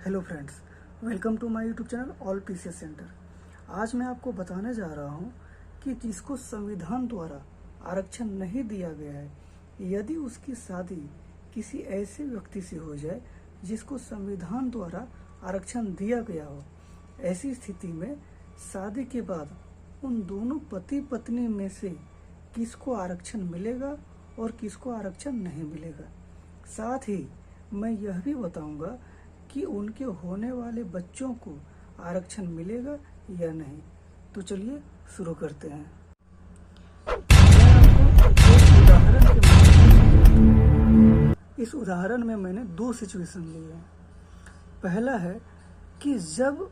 Hello friends, welcome to my YouTube channel all PCS centre. आज मैं आपको बताने जा रहा हूं कि जिसको संविधान द्वारा आरक्षण नहीं दिया गया है, यदि उसकी शादी किसी ऐसे व्यक्ति से हो जाए जिसको संविधान द्वारा आरक्षण दिया गया हो, ऐसी स्थिति में शादी के बाद उन दोनों पति पत्नी में से किसको आरक्षण मिलेगा और किसको आरक्षण नहीं मिलेगा। साथ ही मैं यह भी बताऊंगा कि उनके होने वाले बच्चों को आरक्षण मिलेगा या नहीं। तो चलिए शुरू करते हैं। इस उदाहरण में मैंने दो सिचुएशन लिए हैं। पहला है कि जब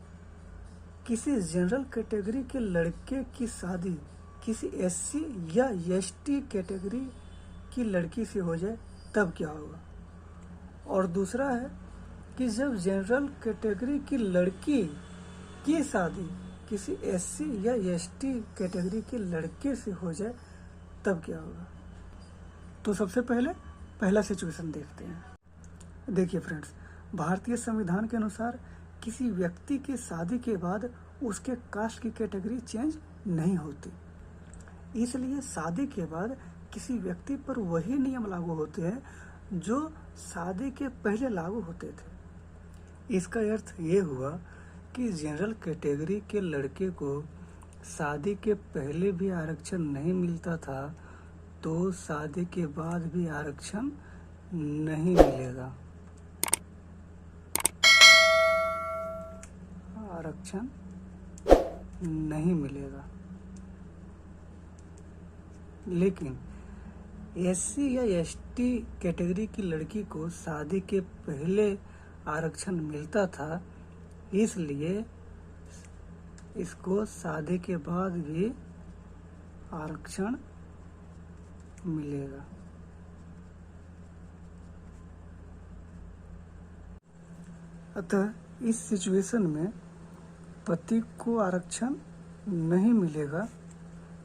किसी जनरल कैटेगरी के लड़के की शादी किसी एससी या एसटी कैटेगरी की लड़की से हो जाए तब क्या होगा, और दूसरा है कि जब जनरल कैटेगरी की लड़की की शादी किसी एससी या एसटी कैटेगरी के लड़के से हो जाए तब क्या होगा। तो सबसे पहले पहला सिचुएशन देखते हैं। देखिए फ्रेंड्स, भारतीय संविधान के अनुसार किसी व्यक्ति की शादी के बाद उसके कास्ट की कैटेगरी चेंज नहीं होती, इसलिए शादी के बाद किसी व्यक्ति पर वही नियम लागू होते हैं जो शादी के पहले लागू होते थे। इसका अर्थ ये हुआ कि जनरल कैटेगरी के लड़के को शादी के पहले भी आरक्षण नहीं मिलता था, तो शादी के बाद भी आरक्षण नहीं मिलेगा। आरक्षण नहीं मिलेगा। लेकिन एससी या एसटी कैटेगरी की लड़की को शादी के पहले आरक्षण मिलता था, इसलिए इसको शादी के बाद भी आरक्षण मिलेगा। अतः इस सिचुएशन में पति को आरक्षण नहीं मिलेगा,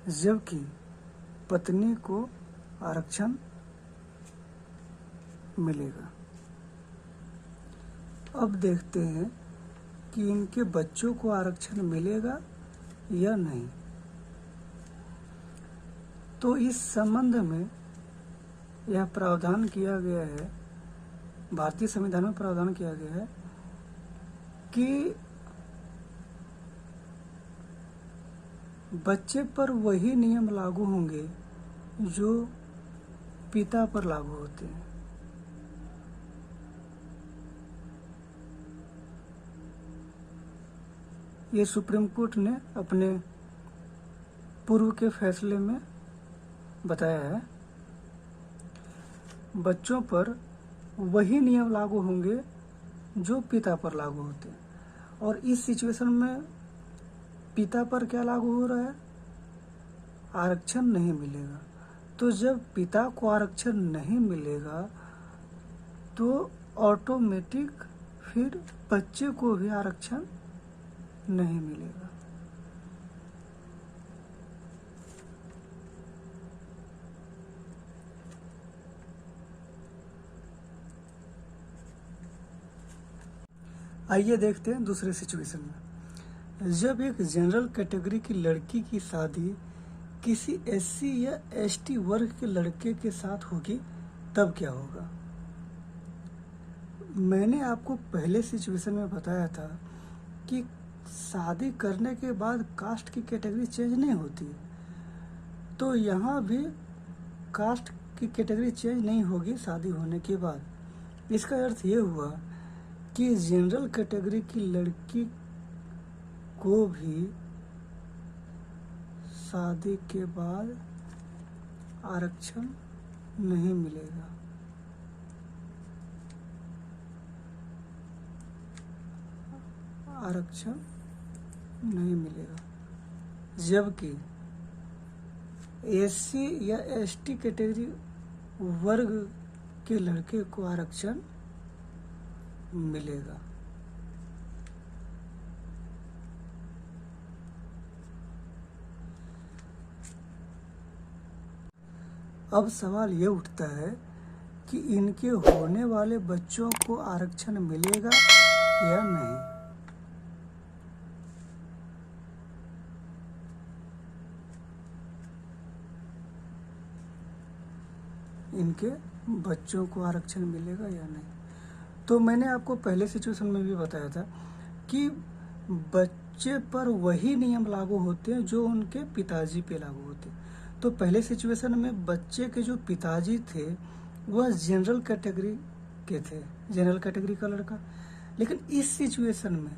जबकि पत्नी को आरक्षण मिलेगा। अब देखते हैं कि इनके बच्चों को आरक्षण मिलेगा या नहीं। तो इस संबंध में यह प्रावधान किया गया है, भारतीय संविधान में प्रावधान किया गया है कि बच्चे पर वही नियम लागू होंगे जो पिता पर लागू होते हैं। ये सुप्रीम कोर्ट ने अपने पूर्व के फैसले में बताया है। बच्चों पर वही नियम लागू होंगे जो पिता पर लागू होते हैं, और इस सिचुएशन में पिता पर क्या लागू हो रहा है, आरक्षण नहीं मिलेगा। तो जब पिता को आरक्षण नहीं मिलेगा तो ऑटोमेटिक फिर बच्चे को भी आरक्षण नहीं मिलेगा। आइए देखते हैं दूसरे सिचुएशन में। जब एक जनरल कैटेगरी की लड़की की शादी किसी एससी या एसटी वर्ग के लड़के के साथ होगी तब क्या होगा। मैंने आपको पहले सिचुएशन में बताया था कि शादी करने के बाद कास्ट की कैटेगरी चेंज नहीं होती, तो यहाँ भी कास्ट की कैटेगरी चेंज नहीं होगी शादी होने के बाद। इसका अर्थ ये हुआ कि जनरल कैटेगरी की लड़की को भी शादी के बाद आरक्षण नहीं मिलेगा। आरक्षण नहीं मिलेगा, जबकि एससी या एसटी कैटेगरी वर्ग के लड़के को आरक्षण मिलेगा। अब सवाल ये उठता है कि इनके होने वाले बच्चों को आरक्षण मिलेगा या नहीं। इनके बच्चों को आरक्षण मिलेगा या नहीं। तो मैंने आपको पहले सिचुएशन में भी बताया था कि बच्चे पर वही नियम लागू होते हैं जो उनके पिताजी पे लागू होते हैं। तो पहले सिचुएशन में बच्चे के जो पिताजी थे वह जनरल कैटेगरी के थे, जनरल कैटेगरी का लड़का। लेकिन इस सिचुएशन में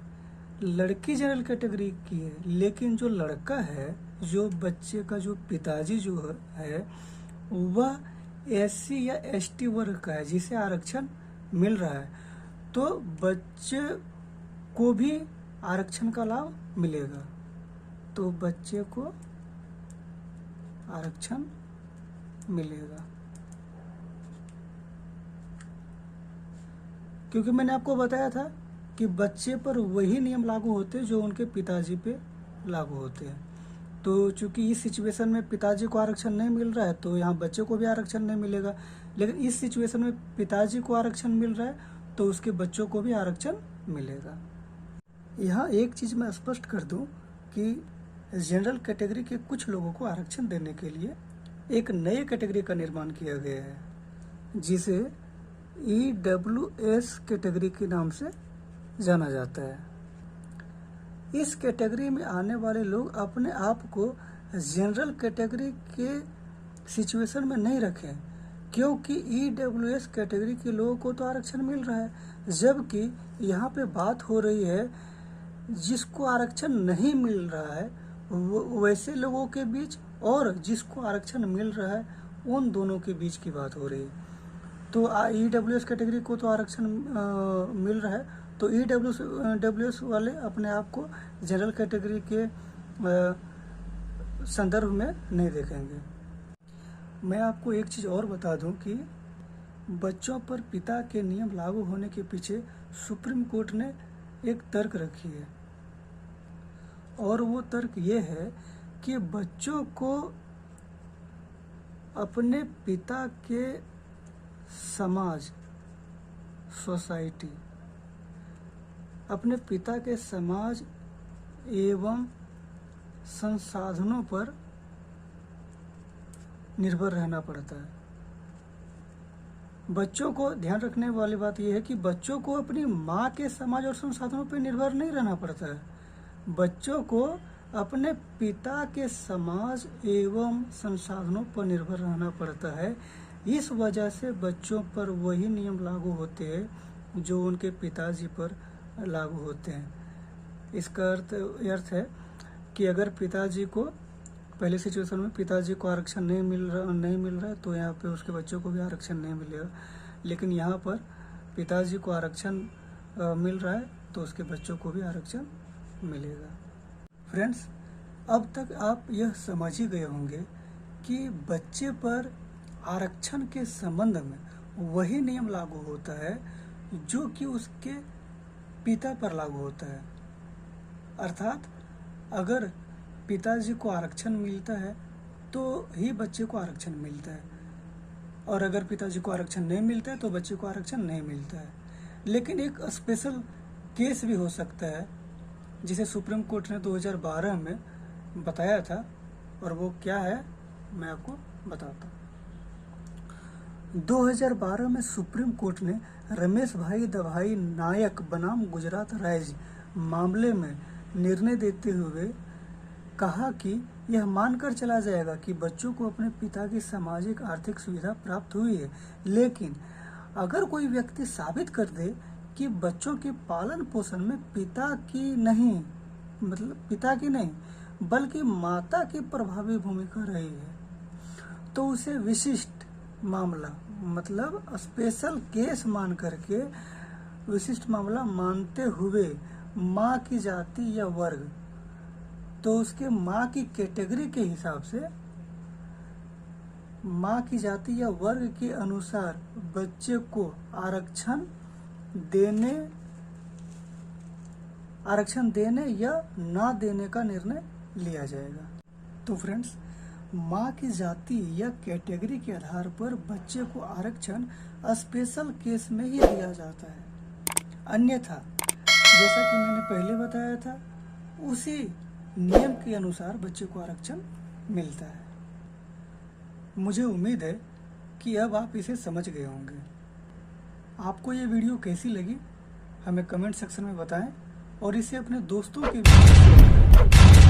लड़की जनरल कैटेगरी की है, लेकिन जो लड़का है, जो बच्चे का जो पिताजी जो है वह एससी या एसटी वर्ग का है, जिसे आरक्षण मिल रहा है। तो बच्चे को भी आरक्षण का लाभ मिलेगा। तो बच्चे को आरक्षण मिलेगा, क्योंकि मैंने आपको बताया था कि बच्चे पर वही नियम लागू होते हैं जो उनके पिताजी पे लागू होते हैं। तो चूंकि इस सिचुएशन में पिताजी को आरक्षण नहीं मिल रहा है, तो यहाँ बच्चे को भी आरक्षण नहीं मिलेगा। लेकिन इस सिचुएशन में पिताजी को आरक्षण मिल रहा है, तो उसके बच्चों को भी आरक्षण मिलेगा। यहाँ एक चीज़ मैं स्पष्ट कर दूं कि जनरल कैटेगरी के कुछ लोगों को आरक्षण देने के लिए एक नए कैटेगरी का निर्माण किया गया है, जिसे EWS कैटेगरी के नाम से जाना जाता है। इस कैटेगरी में आने वाले लोग अपने आप को जनरल कैटेगरी के सिचुएशन में नहीं रखें, क्योंकि EWS कैटेगरी के लोगों को तो आरक्षण मिल रहा है, जबकि यहाँ पे बात हो रही है जिसको आरक्षण नहीं मिल रहा है वैसे लोगों के बीच और जिसको आरक्षण मिल रहा है उन दोनों के बीच की बात हो रही है। तो EWS कैटेगरी को तो आरक्षण मिल रहा है, तो EWS वाले अपने आप को जनरल कैटेगरी के संदर्भ में नहीं देखेंगे। मैं आपको एक चीज़ और बता दूं कि बच्चों पर पिता के नियम लागू होने के पीछे सुप्रीम कोर्ट ने एक तर्क रखी है, और वो तर्क ये है कि बच्चों को अपने पिता के समाज, सोसाइटी, अपने पिता के समाज एवं संसाधनों पर निर्भर रहना पड़ता है। बच्चों को ध्यान रखने वाली बात यह है कि बच्चों को अपनी माँ के समाज और संसाधनों पर निर्भर नहीं रहना पड़ता है, बच्चों को अपने पिता के समाज एवं संसाधनों पर निर्भर रहना पड़ता है। इस वजह से बच्चों पर वही नियम लागू होते हैं जो उनके पिताजी पर लागू होते हैं। इसका अर्थ है कि अगर पिताजी को पहले सिचुएशन में पिताजी को आरक्षण नहीं मिल रहा है, तो यहाँ पे उसके बच्चों को भी आरक्षण नहीं मिलेगा। लेकिन यहाँ पर पिताजी को आरक्षण मिल रहा है, तो उसके बच्चों को भी आरक्षण मिलेगा। फ्रेंड्स, अब तक आप यह समझ ही गए होंगे कि बच्चे पर आरक्षण के संबंध में वही नियम लागू होता है जो कि उसके पिता पर लागू होता है। अर्थात अगर पिताजी को आरक्षण मिलता है तो ही बच्चे को आरक्षण मिलता है, और अगर पिताजी को आरक्षण नहीं मिलता है तो बच्चे को आरक्षण नहीं मिलता है। लेकिन एक स्पेशल केस भी हो सकता है जिसे सुप्रीम कोर्ट ने 2012 में बताया था, और वो क्या है मैं आपको बताता हूँ। 2012 में सुप्रीम कोर्ट ने रमेश भाई दभाई नायक बनाम गुजरात राज्य मामले में निर्णय देते हुए कहा कि यह मानकर चला जाएगा कि बच्चों को अपने पिता की सामाजिक आर्थिक सुविधा प्राप्त हुई है, लेकिन अगर कोई व्यक्ति साबित कर दे कि बच्चों के पालन पोषण में पिता की नहीं बल्कि माता की प्रभावी भूमिका रही है, तो उसे विशिष्ट मामला मतलब स्पेशल केस मान करके विशिष्ट मामला मानते हुए माँ की जाति या वर्ग, तो उसके माँ की कैटेगरी के हिसाब से माँ की जाति या वर्ग के अनुसार बच्चे को आरक्षण देने या ना देने का निर्णय लिया जाएगा। तो फ्रेंड्स, माँ की जाति या कैटेगरी के आधार पर बच्चे को आरक्षण स्पेशल केस में ही दिया जाता है, अन्यथा जैसा कि मैंने पहले बताया था, उसी नियम के अनुसार बच्चे को आरक्षण मिलता है। मुझे उम्मीद है कि अब आप इसे समझ गए होंगे। आपको ये वीडियो कैसी लगी हमें कमेंट सेक्शन में बताएं और इसे अपने दोस्तों के बीच